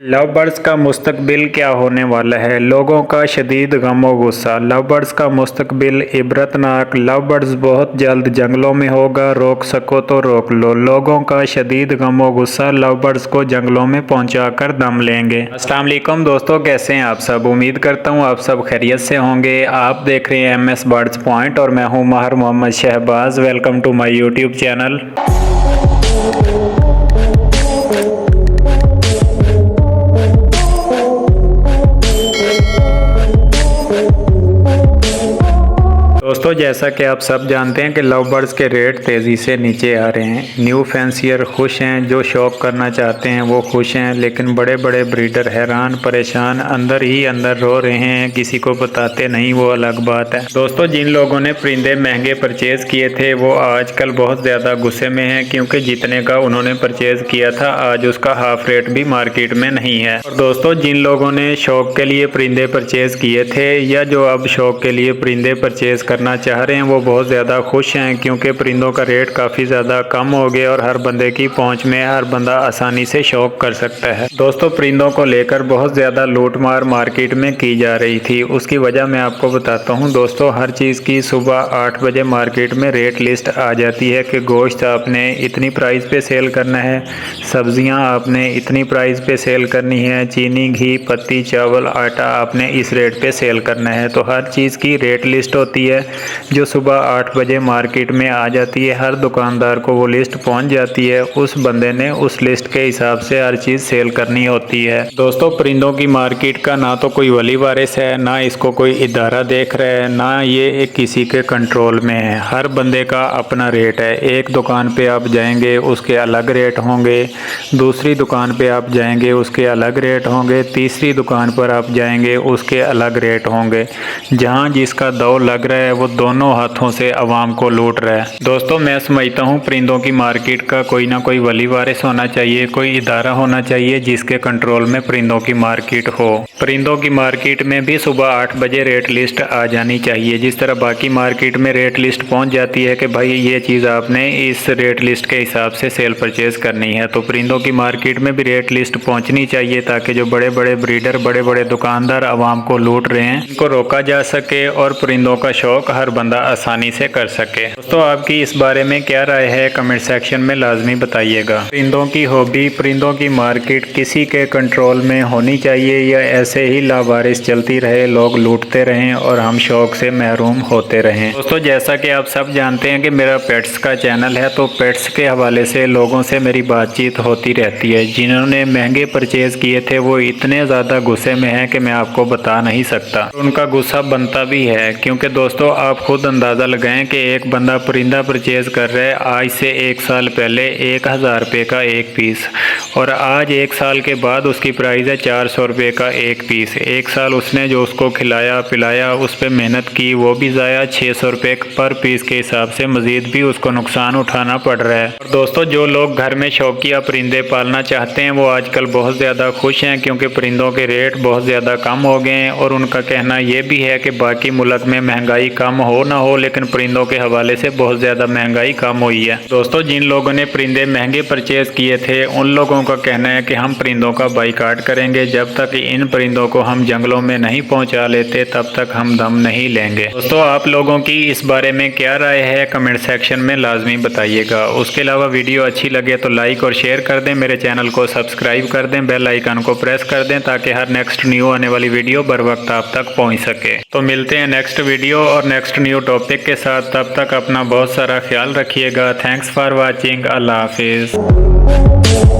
Love birds का मुस्तकबिल क्या होने वाला है? लोगों का शदीद गम गुस्सा। लव बर्ड्स का मुस्तकबिल इबरतनाक। लव बर्ड्स बहुत जल्द जंगलों में होगा, रोक सको तो रोक लो। लोगों का शदीद गम गुस्सा, लव बर्ड्स को जंगलों में पहुंचाकर दम लेंगे। अस्सलाम वालेकुम दोस्तों, कैसे हैं आप सब? उम्मीद करता हूं आप सब खैरियत से होंगे। आप देख रहे हैं MS बर्ड्स पॉइंट और मैं हूं Mahir Mohammad Shahbaz. Welcome to my YouTube channel. दोस्तों, जैसा कि आप सब जानते हैं कि लव बर्ड्स के रेट तेज़ी से नीचे आ रहे हैं। न्यू फैंसियर खुश हैं, जो शौक करना चाहते हैं वो खुश हैं, लेकिन बड़े बड़े ब्रीडर हैरान परेशान अंदर ही अंदर रो रहे हैं। किसी को बताते नहीं, वो अलग बात है। दोस्तों, जिन लोगों ने परिंदे महंगे परचेज़ किए थे वो आजकल बहुत ज़्यादा गुस्से में हैं, क्योंकि जितने का उन्होंने परचेज़ किया था आज उसका हाफ रेट भी मार्केट में नहीं है। और दोस्तों, जिन लोगों ने शौक के लिए परिंदे परचेज़ किए थे या जो अब शौक के लिए परिंदे परचेज़ करना चाह रहे हैं वो बहुत ज़्यादा खुश हैं, क्योंकि परिंदों का रेट काफ़ी ज़्यादा कम हो गया और हर बंदे की पहुंच में हर बंदा आसानी से शौक कर सकता है। दोस्तों, परिंदों को लेकर बहुत ज़्यादा लूटमार मार्केट में की जा रही थी। उसकी वजह मैं आपको बताता हूं। दोस्तों, हर चीज़ की सुबह 8 बजे मार्केट में रेट लिस्ट आ जाती है कि गोश्त आपने इतनी प्राइस पे सेल करना है, सब्जियां आपने इतनी प्राइस पे सेल करनी है, चीनी, घी, पत्ती, चावल, आटा आपने इस रेट पे सेल करना है। तो हर चीज़ की रेट लिस्ट होती है जो सुबह 8 बजे मार्केट में आ जाती है। हर दुकानदार को वो लिस्ट पहुंच जाती है। उस बंदे ने उस लिस्ट के हिसाब से हर चीज़ सेल करनी होती है। दोस्तों, परिंदों की मार्केट का ना तो कोई वली वारिस है, ना इसको कोई इदारा देख रहा है, ना ये किसी के कंट्रोल में है। हर बंदे का अपना रेट है। एक दुकान पे आप जाएंगे उसके अलग रेट होंगे, दूसरी दुकान पे आप जाएंगे उसके अलग रेट होंगे, तीसरी दुकान पर आप जाएंगे उसके अलग रेट होंगे। जहाँ जिसका दौर लग रहा है वो दोनों हाथों से आवाम को लूट रहा है। दोस्तों, मैं समझता हूँ परिंदों की मार्केट का कोई ना कोई वली वारिस होना चाहिए, कोई इदारा होना चाहिए जिसके कंट्रोल में परिंदों की मार्केट हो। परिंदों की मार्केट में भी सुबह 8 बजे रेट लिस्ट आ जानी चाहिए। जिस तरह बाकी मार्केट में रेट लिस्ट पहुँच जाती है कि भाई ये चीज़ आपने इस रेट लिस्ट के हिसाब से सेल परचेज करनी है, तो परिंदों की मार्केट में भी रेट लिस्ट पहुँचनी चाहिए, ताकि जो बड़े बड़े ब्रीडर, बड़े बड़े दुकानदार आवाम को लूट रहे हैं इनको रोका जा सके और परिंदों का शौक हर बंदा आसानी से कर सके। दोस्तों, आपकी इस बारे में क्या राय है? कमेंट सेक्शन में लाजमी बताइएगा। परिंदों की हॉबी, परिंदों की मार्केट किसी के कंट्रोल में होनी चाहिए या ऐसे ही लावारिस चलती रहे, लोग लूटते रहें और हम शौक से महरूम होते रहें? दोस्तों, जैसा कि आप सब जानते हैं कि मेरा पेट्स का चैनल है, तो पेट्स के हवाले से लोगों से मेरी बातचीत होती रहती है। जिन्होंने महंगे परचेज किए थे वो इतने ज़्यादा गुस्से में हैं कि मैं आपको बता नहीं सकता। उनका गुस्सा बनता भी है, क्योंकि दोस्तों आप खुद अंदाज़ा लगाएं कि एक बंदा परिंदा परचेज कर रहा है आज से 1 साल पहले 1000 रुपये का एक पीस, और आज 1 साल के बाद उसकी प्राइस है 400 रुपये का एक पीस। 1 साल उसने जो उसको खिलाया पिलाया, उस पर मेहनत की, वो भी ज़ाया 600 रुपये पर पीस के हिसाब से मज़ीद भी उसको नुकसान उठाना पड़ रहा है। और दोस्तों, जो लोग घर में शौकिया परिंदे पालना चाहते हैं वो आजकल बहुत ज़्यादा खुश हैं, क्योंकि परिंदों के रेट बहुत ज़्यादा कम हो गए हैं। और उनका कहना ये भी है कि बाकी मुल्क में महंगाई कम हो ना हो, लेकिन परिंदों के हवाले से बहुत ज़्यादा महंगाई कम हुई है। दोस्तों, जिन लोगों ने परिंदे महंगे परचेज किए थे उन लोगों का कहना है कि हम परिंदों का बाइकाट करेंगे। जब तक इन परिंदों को हम जंगलों में नहीं पहुंचा लेते तब तक हम दम नहीं लेंगे। दोस्तों, आप लोगों की इस बारे में क्या राय है? कमेंट सेक्शन में लाजमी बताइएगा। उसके अलावा वीडियो अच्छी लगे तो लाइक और शेयर कर दें, मेरे चैनल को सब्सक्राइब कर दें, बेल आइकन को प्रेस कर दें, ताकि हर नेक्स्ट न्यू आने वाली वीडियो बर वक्त आप तक पहुँच सके। तो मिलते हैं नेक्स्ट वीडियो और नेक्स्ट न्यू टॉपिक के साथ। तब तक अपना बहुत सारा ख्याल रखिएगा। Thanks for watching. अल्लाह हाफिज़।